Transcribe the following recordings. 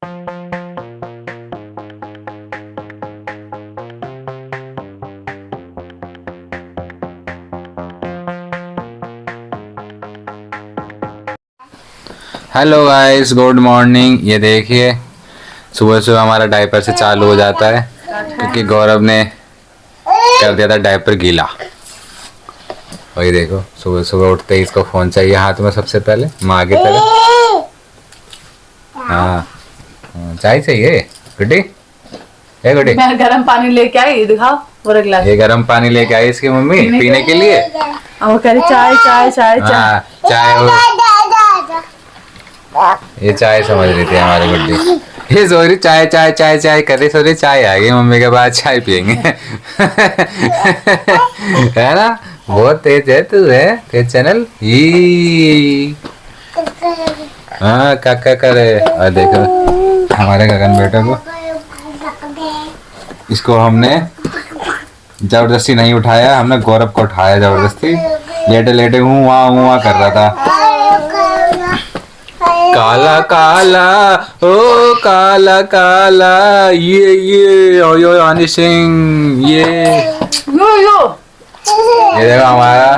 Hello guys, good morning. ये देखिए सुबह सुबह हमारा डायपर से चालू हो जाता है क्योंकि गौरव ने कर दिया था डायपर गीला। वही देखो, सुबह सुबह उठते ही इसको फोन चाहिए हाथ में सबसे पहले, माँ की तरह। हाँ, चाय चाहिए गुड्डी। ए गुड्डी, मैं गर्म पानी लेके आई, दिखाओ पूरा गिलास। ये गर्म पानी लेके आई इसकी मम्मी पीने के लिए। वो कह रही चाय चाय चाय चाय। हाँ, चाय ये चाय समझ रही थी हमारी गुड्डी। ये सो रही चाय चाय चाय चाय कर रही, सो रही चाय आ गई मम्मी के बाद चाय पियेंगे। है ना, बहुत तेज है तू, है तेज चैनल। हाँ, काका करे। और देखो हमारे गगन बेटे को, इसको हमने जबरदस्ती नहीं उठाया, हमने गौरव को उठाया जबरदस्ती। लेटे लेटे हुआ कर रहा था। काला काला ओ काला काला, ये आनी सिंह, ये देखो हमारा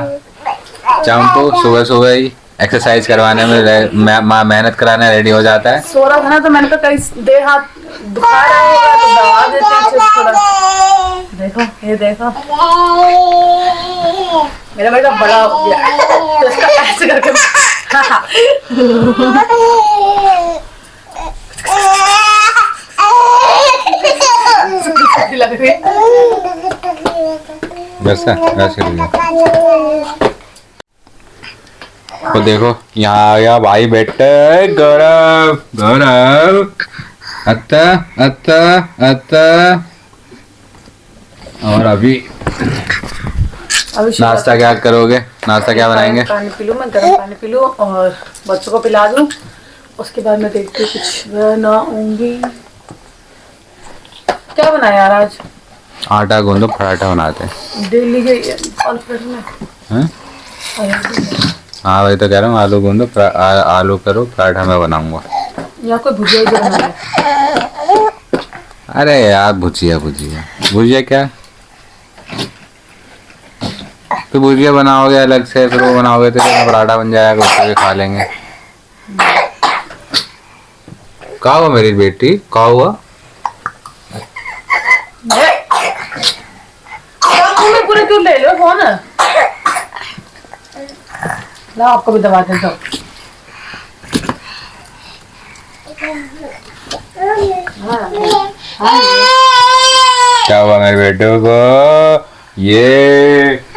चंपू सुबह सुबह ही एक्सरसाइज करवाने में मेहनत कराने रेडी हो जाता है। सो रहा था ना, तो मैंने कहा कहीं देह हाथ दुखा रहा है तो दबा देते हैं थोड़ा। देखो ये देखो, मेरा बेटा बड़ा हो गया तो इसका ऐसे करके लग रही है। तो देखो यहाँ आ गया भाई बेटे गौरव। गौरव अत्ता अत्ता अत्ता। और अभी नाश्ता क्या करोगे? नाश्ता क्या बनाएंगे? पानी पी लूं, मैं गर्म पानी पी लूं और बच्चों को पिला दूं, उसके बाद मैं देखती हूँ कुछ बनाऊंगी। क्या बनाया यार आज? आटा गूंदो, पराठा बनाते हैं। डेली के ऑलरेडी में। हाँ वही तो कह रहा हूँ, आलू गूंदो, आलू करो, पराठा मैं बनाऊंगा। या कोई भुजिया बनाया? अरे यार भुजिया भुजिया भुजिया क्या? तो भुजिया बनाओगे अलग से, फिर वो बनाओगे तो पराठा बन जाएगा, उसको भी खा लेंगे। क्या हुआ मेरी बेटी, क्या हुआ? पूरे क्यों ले लो फोन? ला आपको भी दबा देता हूँ। क्या हुआ मेरे बेटे को? ये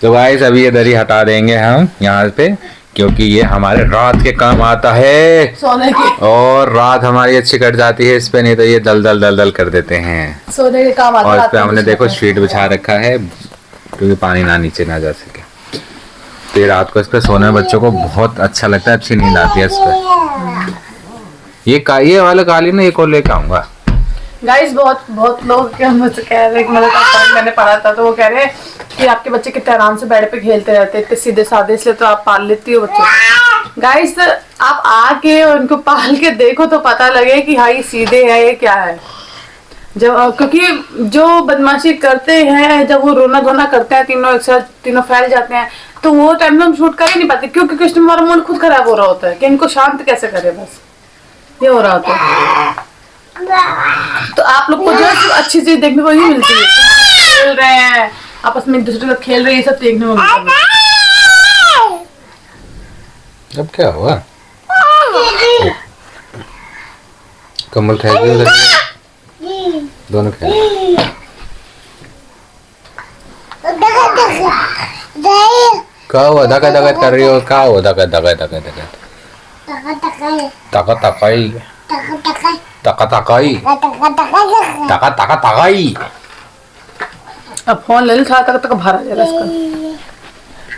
तो गाइस अभी ये दरी हटा देंगे हम यहाँ पे, क्योंकि ये हमारे रात के काम आता है सोने के, और रात हमारी अच्छी कट जाती है इस पे, नहीं तो ये दल दल दल दल कर देते हैं। सोने के काम आता है। और इस पे हमने देखो शीट बिछा रखा है क्योंकि पानी ना नीचे ना जा सके। तो ये रात को इस पे सोने में बच्चों को बहुत अच्छा लगता है, अच्छी नींद आती है इस पे। ये वाला कालीन एक और लेके आऊंगा। गाइस बहुत लोग मुझसे कह रहे हैं, मैंने पढ़ा था तो वो कह रहे हैं कि आपके बच्चे कितने आराम से बेड पे खेलते रहते हैं, सीधे साधे, इसलिए तो आप पाल लेती हो बच्चों। गाइस आप आके उनको पाल के देखो तो पता लगे कि हाँ ये सीधे है, ये क्या है। जब क्योंकि जो बदमाशी करते हैं, जब वो रोना धोना करते हैं, तीनों एक साथ तीनों फैल जाते हैं, तो वो टाइम में हम शूट कर ही नहीं पाते, क्योंकि कृष्ण हमारा मन खुद खराब हो रहा होता है कि इनको शांत कैसे करे, बस ये हो रहा होता है। तो आप लोग को जो अच्छी चीज देखने को ही मिलती है, खेल रहे हैं आपस में, एक दूसरे के साथ खेल रहे हैं, ये सब देखने को मिलता है। अब क्या हुआ? कमल खाएगी दोनों खाएगी। क्या हुआ? धका धका कर रही हो? क्या हुआ? धका धका धका धका तका तकाई तका तकाई तका तका तकाई। अब फोन ले लो, तक भरा जाएगा इसका।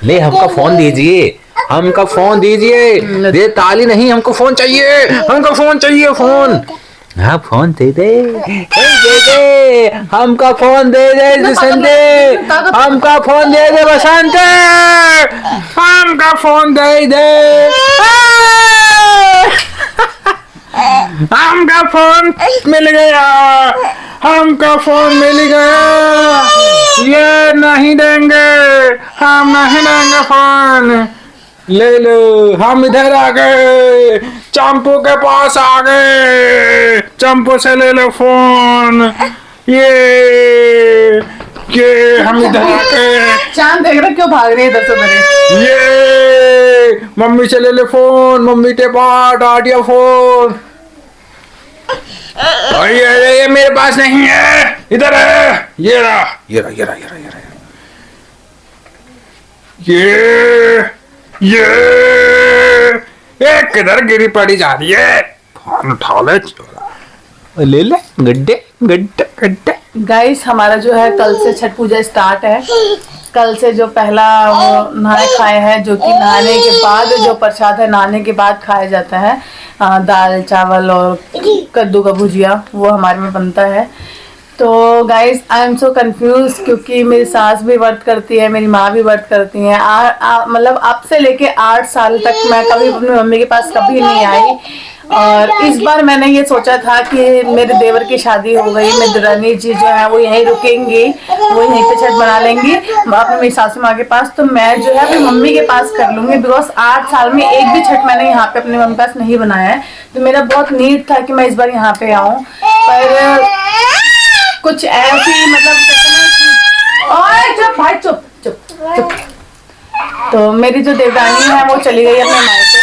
ले हमका फोन दीजिए, हमका फोन दीजिए। दे ताली नहीं, हमको फोन चाहिए, हमको फोन चाहिए, फोन। हाँ फोन दे दे, दे दे, हमका फोन दे दे संदे, हमका फोन दे दे बसंत, हमका फोन दे दे। हमका फोन मिल गया, हमका फोन मिल गया, ये नहीं देंगे, हम नहीं देंगे फोन। ले लो, हम इधर आ गए, चंपू के पास आ गए, चंपू से ले लो फोन। ये हम इधर आ गए। चांद देख रहे क्यों भाग रही है इधर से मेरे? ये मम्मी से ले ले फोन, मम्मी के पास डाडिया फोन। और ये मेरे पास नहीं है, इधर है, ये रहा, ये रहा, ये रहा, ये रहा, ये रहा। ये किधर गिरी पड़ी जा रही है? फोन उठा ले, ले ले, गड्ढे गड्ढे गड्ढे। गाइस हमारा जो है कल से छठ पूजा स्टार्ट है। कल से जो पहला वो नहाए खाए है, जो कि नहाने के बाद जो प्रसाद है नहाने के बाद खाया जाता है, दाल चावल और कद्दू का भुजिया, वो हमारे में बनता है। तो guys I am so confuse, क्योंकि मेरी सास भी व्रत करती है, मेरी माँ भी व्रत करती है। मतलब अब से लेके 8 साल तक मैं कभी अपनी मम्मी के पास कभी नहीं आई। और इस बार मैंने ये सोचा था कि मेरे देवर की शादी हो गई, मेरी दुरानी जी जो है वो यहीं रुकेंगी, वो यहीं पे छठ बना लेंगी अपने मेरी सासू माँ के पास, तो मैं जो है अपनी मम्मी के पास कर लूंगी। बिकॉज 8 साल में एक भी छठ मैंने यहाँ पे अपनी मम्मी के पास नहीं बनाया है, तो मेरा बहुत नीड था कि मैं इस बार यहाँ पे आऊँ। पर कुछ ऐसी मतलब चुप भाई, चुप चुप चुप। तो मेरी जो देवरानी है वो चली गई अपने मायके,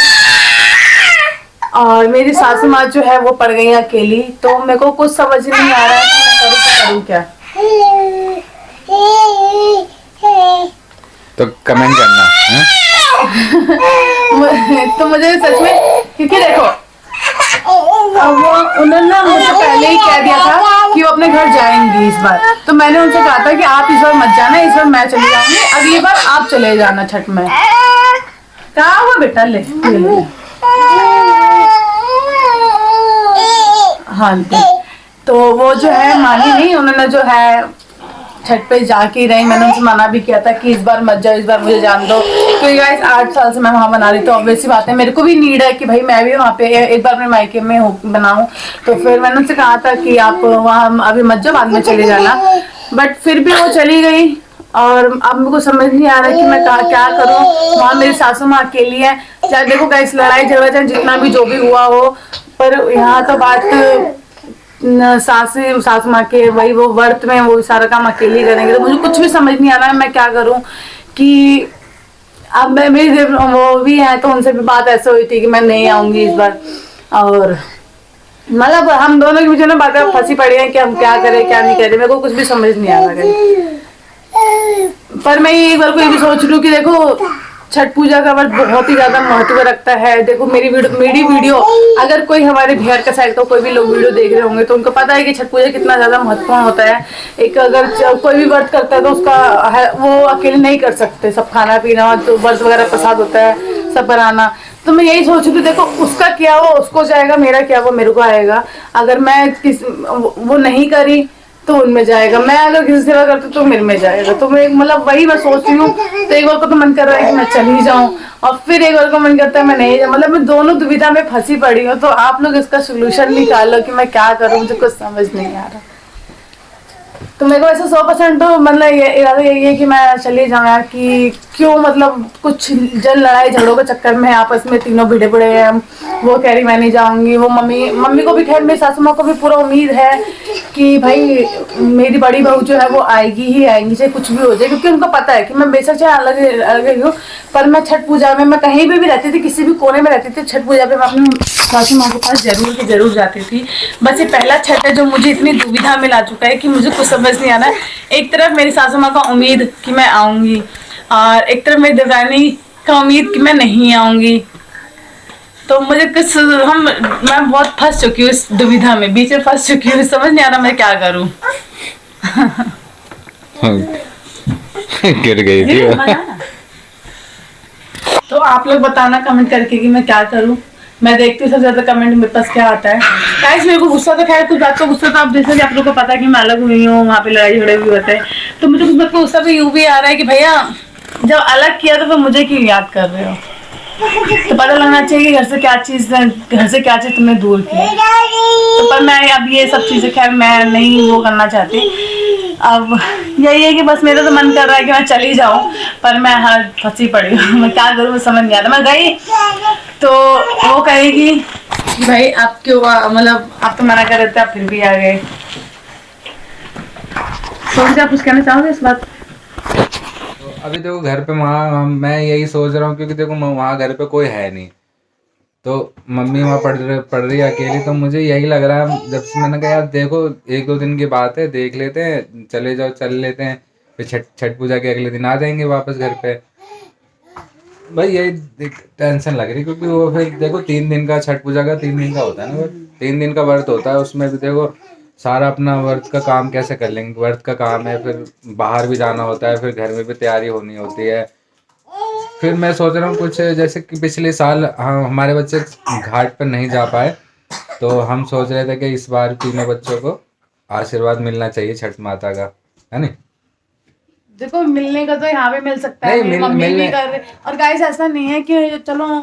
और मेरी सासू माँ जो है वो पड़ गई अकेली। तो मेरे को कुछ समझ नहीं आ रहा है कि मैं करूँ क्या। तो कमेंट करना है? तो मुझे सच में, क्योंकि देखो अब वो उन्होंने ना मुझसे पहले ही कह दिया था कि वो अपने घर जाएंगी इस बार। तो मैंने उनसे कहा था कि आप इस बार मत जाना, इस बार मैं चली जाऊंगी, अगली बार आप चले जाना छठ में। कहा हुआ बेटा, ले हाँ। तो वो जो है मानी नहीं, उन्होंने जो है छठ पे जाके ही रही। मैंने उनसे मना भी किया था कि इस बार मत जाओ, इस बार मुझे जान दो, क्योंकि गाइस 8 साल से मैं वहाँ बना रही, तो ऑब्वियस सी बात है मेरे को भी नीड है कि भाई मैं भी वहाँ पे एक बार अपने मायके में बनाऊं। तो फिर मैंने उनसे कहा था कि आप वहाँ अभी मत जाओ, बाद में चले जाना। बट फिर भी वो चली गई, और अब मेरे को समझ नहीं आ रहा कि मैं क्या करूँ। वहाँ मेरी सासू माँ अकेली है। चाहे देखो गाइस लड़ाई झगड़ा चाहे जितना भी जो भी हुआ हो, पर यहाँ तो बात सासू माँ के, वही वो व्रत में वो सारा काम अकेले करेंगे। तो मुझे कुछ भी समझ नहीं आ रहा है मैं क्या करूं। कि अब मैं मेरी वो भी है, तो उनसे भी बात ऐसे हुई थी कि मैं नहीं आऊंगी इस बार। और मतलब हम दोनों के बीच में बातें फंसी पड़ी है कि हम क्या करें क्या नहीं करें, मेरे को कुछ भी समझ नहीं आ रहा है। पर मैं एक बार को ये भी सोच रही हूँ कि देखो छठ पूजा का व्रत बहुत ही ज्यादा महत्व रखता है। देखो मेरी वीडियो अगर कोई हमारे बिहार का साइड का कोई भी लोग वीडियो देख रहे होंगे तो उनको पता है कि छठ पूजा कितना ज्यादा महत्वपूर्ण होता है। एक अगर कोई भी व्रत करता है तो उसका वो अकेले नहीं कर सकते, सब खाना पीना तो व्रत वगैरह प्रसाद होता है सब बनाना। तो मैं यही सोचू कि देखो उसका क्या वो उसको जाएगा, मेरा क्या वो मेरे को आएगा। अगर मैं वो नहीं करी तो उनमें जाएगा, मैं अगर किसी सेवा करती तो मेरे में जाएगा। तो मैं मतलब वही मैं सोच रही हूँ। तो एक बार को तो मन कर रहा है कि मैं चली जाऊं, और फिर एक बार को मन करता है मैं नहीं जाऊँ। मतलब मैं दोनों दुविधा में फंसी पड़ी हूँ। तो आप लोग इसका सोल्यूशन निकालो कि मैं क्या करूँ, मुझे कुछ समझ नहीं आ रहा। तो मेरे को ऐसे 100% तो मतलब इरादा यही है कि मैं चली जाऊँ। कि क्यों मतलब कुछ जल लड़ाई झगड़ों के चक्कर में आपस में तीनों भिड़े पड़े हैं। वो कह रही मैं नहीं जाऊंगी, वो मम्मी को भी, खैर मेरी सासू माँ को भी पूरा उम्मीद है कि भाई मेरी बड़ी बहू जो है वो आएगी ही आएगी, चाहे कुछ भी हो जाए। क्योंकि उनको पता है कि मैं बेशक चाहे अलग अलग हूँ, पर मैं छठ पूजा में मैं कहीं भी रहती थी, किसी भी कोने में रहती थी, छठ पूजा पे मैं अपनी सासू माँ के पास जरूर जाती थी। बस ये पहला छठ है जो मुझे इतनी दुविधा में ला चुका है कि मुझे कुछ समझ नहीं आ रहा है। एक तरफ मेरी सासू माँ का उम्मीद कि मैं आऊंगी, और एक तरफ मेरी देवरानी का उम्मीद कि मैं नहीं आऊंगी। तो मुझे कुछ मैं बहुत फंस चुकी हूँ इस दुविधा में, बीच में फंस चुकी हूँ, समझ नहीं आ रहा मैं क्या करूँ। गिर गई थी। तो आप लोग बताना कमेंट करके कि मैं क्या करूँ। मैं देखती हूँ सबसे ज्यादा कमेंट मेरे पास क्या आता है। गाइस मेरे को गुस्सा तो खैर कुछ बात का गुस्सा तो आप जैसे कि आप लोगों को पता है कि मैं अलग हुई हूँ, वहाँ पे लड़ाई झगड़े भी होते हैं। तो मुझे कुछ बात का गुस्सा भी यूं भी आ रहा है कि भैया जब अलग किया तो फिर मुझे क्यों याद कर रहे हो। तो पता लगना चाहिए घर से क्या चीज तुमने दूर की है। तो पर मैं अब ये सब चीजें खैर मैं नहीं वो करना चाहती। अब यही है कि बस मेरा तो मन कर रहा है कि मैं चली जाऊं, पर मैं फंसी पड़ी हूँ। मैं क्या करूँ समझ नहीं आता। मैं गई तो वो कहेगी भाई आप क्यों, मतलब आप तो मना कर रहे थे, आप फिर भी आ गए। तो आप कुछ कहना चाहोगे इस बात? तो अभी देखो घर पे वहाँ मैं यही सोच रहा हूँ, क्योंकि देखो वहाँ घर पे कोई है नहीं, तो मम्मी वहाँ पढ़ रही है अकेली। तो मुझे यही लग रहा है, जब से मैंने कहा यार देखो 1-2 दिन की बात है, देख लेते हैं, चल लेते हैं, फिर छठ पूजा के अगले दिन आ जाएंगे वापस घर पे। भाई यही टेंशन लग रही, क्योंकि वो फिर देखो 3 दिन का छठ पूजा का 3 दिन का होता है ना, 3 दिन का व्रत होता है। उसमें भी देखो सारा अपना व्रत का काम कैसे कर लेंगे, व्रत का काम है, फिर बाहर भी जाना होता है, फिर घर में भी तैयारी होनी होती है। फिर मैं सोच रहा हूँ कुछ जैसे कि पिछले साल हमारे बच्चे घाट पर नहीं जा पाए, तो हम सोच रहे थे कि इस बार तीनों बच्चों को आशीर्वाद मिलना चाहिए छठ माता का, है नहीं? देखो मिलने का तो यहाँ पे मिल सकता है, मेरी मम्मी भी कर रहे। और गाइस ऐसा नहीं है कि चलो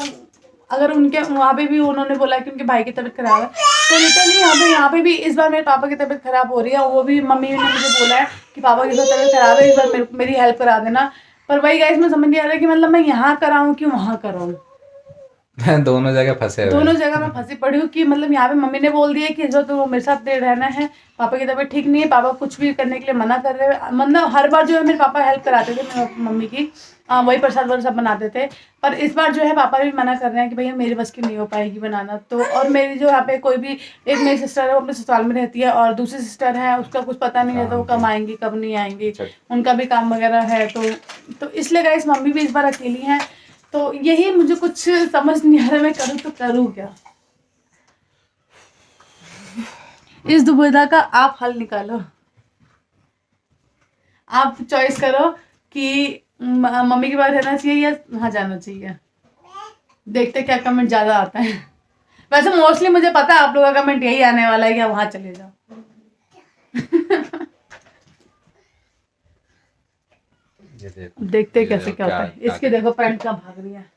अगर उनके वहाँ पे भी उन्होंने बोला कि उनके भाई की तबीयत खराब है, तो लिटरली यहाँ पे भी इस बार मेरे पापा की तबीयत खराब हो रही है। वो भी मम्मी ने मुझे बोला है कि पापा की तबीयत खराब है, इस बार मेरी हेल्प करा देना। पर वही गाइस मैं समझ नहीं आ रहा कि मतलब मैं यहाँ कराऊँ कि वहाँ कराऊँ। दोनों जगह फंसे हुए दोनों जगह मैं फंसी पड़ी हूँ कि मतलब यहाँ पे मम्मी ने बोल दिया कि जो तो मेरे साथ रहना है, पापा की तबीयत ठीक नहीं है, पापा कुछ भी करने के लिए मना कर रहे हैं। मतलब हर बार जो है मेरे पापा हेल्प कराते थे मेरे मम्मी की, वही प्रसाद वरसाद बनाते थे। पर इस बार जो है पापा भी मना कर रहे हैं कि भैया मेरे बस की नहीं हो पाएगी बनाना। तो और मेरी जो यहाँ पे कोई भी एक मेरी सिस्टर है वो अपने ससुराल में रहती है, और दूसरी सिस्टर है उसका कुछ पता नहीं रहता वो कब आएंगी कब नहीं आएंगी, उनका भी काम वगैरह है। तो इसलिए गाइस मम्मी भी इस बार अकेली हैं। तो यही मुझे कुछ समझ नहीं आ रहा मैं करूँ तो करूँ क्या। इस दुविधा का आप हल निकालो, आप चॉइस करो कि मम्मी के पास रहना चाहिए या वहाँ जाना चाहिए। देखते क्या कमेंट ज्यादा आता है। वैसे मोस्टली मुझे पता है आप लोगों का कमेंट यही आने वाला है कि वहाँ चले जाओ। देखते कैसे क्या होता है। इसके देखो पैंट का भाग रही है।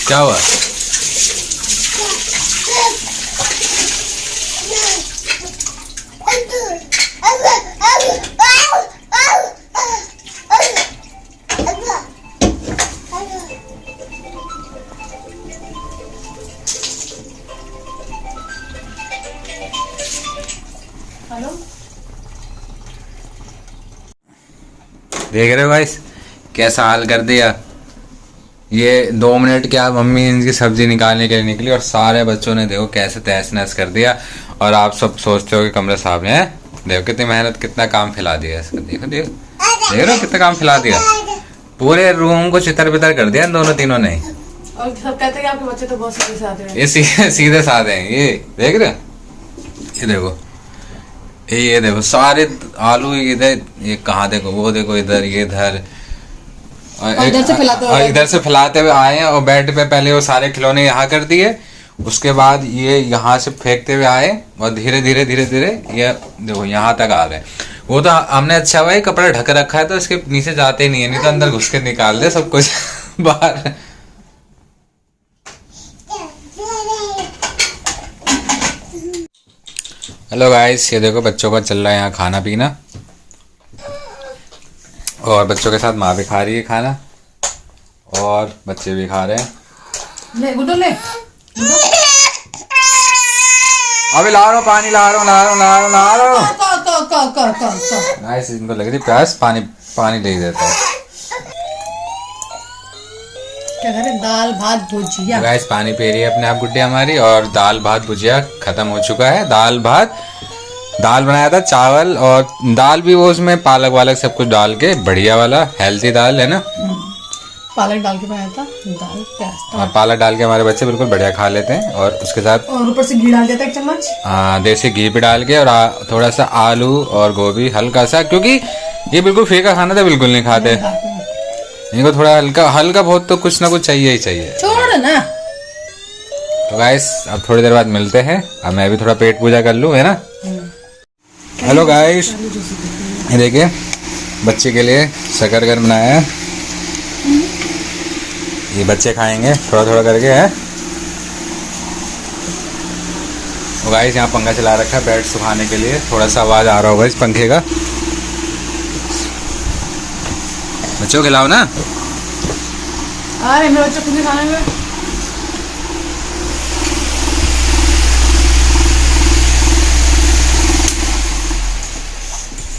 क्या हुआ? हेलो देख रहे हो गाइस कैसा हाल कर दिया। ये 2 मिनट क्या मम्मी इनकी सब्जी निकालने के लिए निकली और सारे बच्चों ने देखो कैसे तहस नहस कर दिया। और आप सब सोचते हो कि कमरे साहब ने देखो कितनी मेहनत कितना काम फैला दिया इसका। देखो देख रहे हो कितना काम फैला दिया, पूरे रूम को चितर बितर कर दिया इन दोनों तीनों ने। और सब कहते हैं कि आपके बच्चे तो बहुत सीधे साधे हैं। ये सीधे साधे हैं, ये देख रहे हो? ये देखो ये देखो सारे आलू इधर, ये कहाँ देखो वो देखो इधर, ये इधर इधर से फैलाते हुए आए हैं। और बेड पे पहले वो सारे खिलौने यहाँ कर दिए, उसके बाद ये यहाँ से फेंकते हुए आए और धीरे धीरे धीरे धीरे ये देखो यहाँ तक आ गए। वो तो हमने अच्छा हुआ कपड़ा ढक रखा है तो इसके नीचे जाते ही नहीं है, नहीं तो अंदर घुस के निकाल दे सब कुछ बाहर। हेलो गाइस, ये देखो बच्चों का चल रहा है यहाँ खाना पीना, और बच्चों के साथ माँ भी खा रही है खाना और बच्चे भी खा रहे हैं। ले गुड्डू ले अभी ला रहा हूँ पानी, ला रहा हूँ। कर। गाइस इनको लग रही प्यास, पानी ले देता है। क्या करें, दाल भात भुजिया। गाइस पानी पी रही है अपने आप गुड्डी हमारी, और दाल भात भुजिया खत्म हो चुका है। दाल बनाया था, चावल और दाल भी वो उसमें पालक वालक सब कुछ डाल के, बढ़िया वाला हेल्थी दाल है ना। पालक डाल के बनाया था, दाल प्याज। और पालक डाल के हमारे बच्चे बिल्कुल बढ़िया खा लेते हैं। और उसके साथ और ऊपर से घी डाल देता है 1 चम्मच। हाँ देसी घी भी डाल के, और थोड़ा सा आलू और गोभी हल्का सा, क्योंकि ये बिल्कुल फीका खाना था, बिल्कुल नहीं खाते। इनको थोड़ा हल्का बहुत तो कुछ ना कुछ चाहिए ही चाहिए। छोड़ ना। तो गाइस अब थोड़ी देर बाद मिलते हैं। अब मैं भी थोड़ा पेट पूजा कर लूँ, है ना। हेलो गाइस, ये देखिए बच्चे के लिए शकरकंद बनाया है। ये बच्चे खाएंगे थोड़ा थोड़ा करके है। तो गाइस यहाँ पंखा चला रखा है बेड सुखाने के लिए। थोड़ा सा आवाज़ आ रहा होगा इस पंखे का। बच्चों को खिलाओ ना। अरे मेरे बच्चे खुद ही खाने में।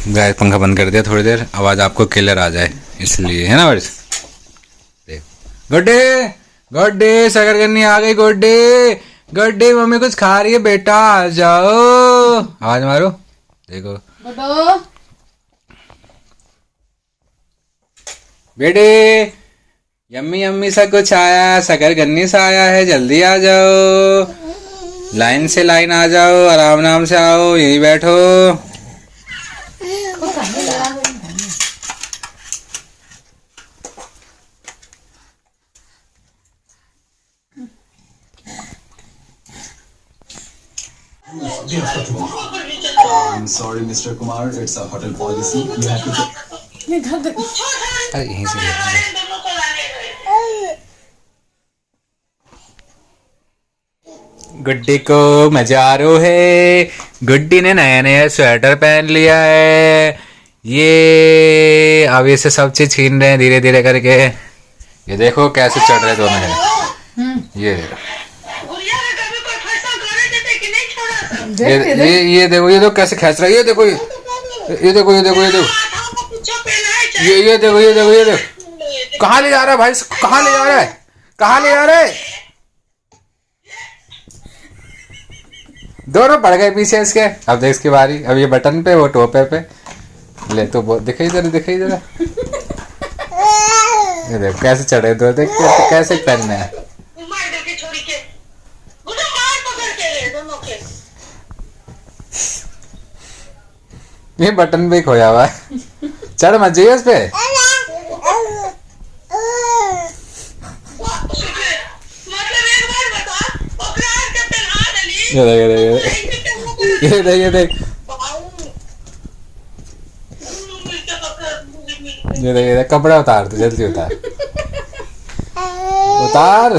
गाइस पंखा बंद कर दिया थोड़ी देर, आवाज़ आपको क्लियर आ जाए इसलिए, है ना वर्ष। गुड्डे गुड्डे शकरकंदी आ गई। गुड्डे गुड्डे मम्मी कुछ खा रही है बेटा, आ जाओ। आवाज मारो। देखो बटो बेटे, यम्मी यम्मी सा कुछ आया, शकरकंदी सा आया है, जल्दी आ जाओ। लाइन से लाइन आ जाओ, आराम आराम से आओ, यहीं बैठो। I'm sorry, Mr. Kumar. It's a hotel policy. You have to. ये घर देख। अरे यहीं से गुड्डी को मजा आ रहा है। गुड्डी ने नया नया स्वेटर पहन लिया है। ये अब इसे सब चीज छीन रहे हैं धीरे धीरे करके। ये देखो कैसे चढ़ रहे दोनों जने। ये देखो, ये देखो कैसे खींच रहा है। ये देखो ये देखो ये देखो ये देखो ये देखो ये देखो ये देखो। कहाँ ले जा रहा है भाई, कहाँ ले जा रहा है, कहाँ ले जा रहा है। दोनों पड़ गए पीछे इसके। अब देख इसकी बारी, अब ये बटन पे वो टोपे पे। ले तो दिखाई जरा, दिखाई जरा। ये देख कैसे चढ़े दो, देख कैसे पहनने हैं। ये बटन पे खोया हुआ है। चढ़ मत जाइए उस पे। ये देख ये देख ये देख, कपड़ा उतार तो जल्दी उतार उतार।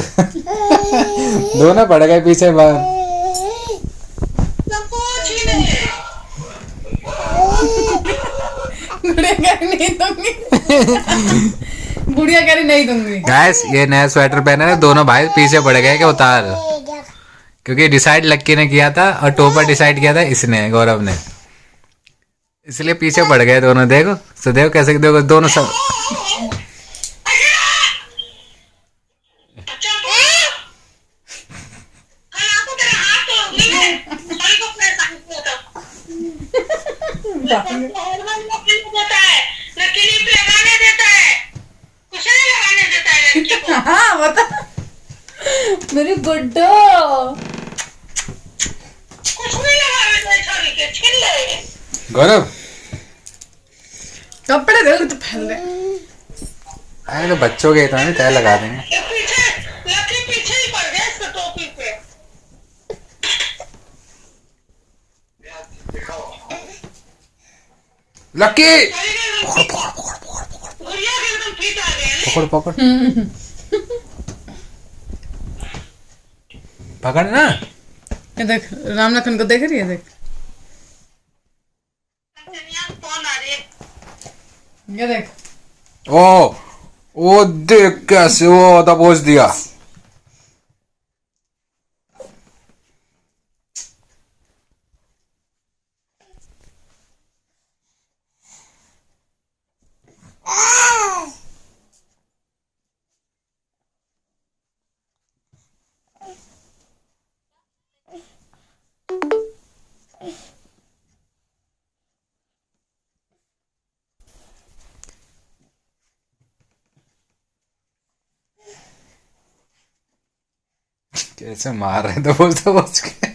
दोनों पड़ गए पीछे बाहर। गुड़िया कह रही नहीं दूंगी। गैस ये नया स्वेटर पहना है, दोनों भाई पीछे पड़ गए कि उतार, क्योंकि डिसाइड लक्की ने किया था और टोपर डिसाइड किया था इसने, गौरव ने, इसलिए पीछे पड़ गए दोनों। देखो तो देखो कैसे, देखो दोनों सब। हाँ बता मेरी गुड्डो। गौरव कपड़े देखो तो फैल रहे। अरे तो बच्चों के इतना नहीं तय लगा देंगे। लक्की पकड़ पकड़ पकड़ ना। ये देख राम लखन को देख रही है, देख ये देख। ओ देख कैसे वो दबोच दिया। कैसे मार रहे थे बोलते बोल के।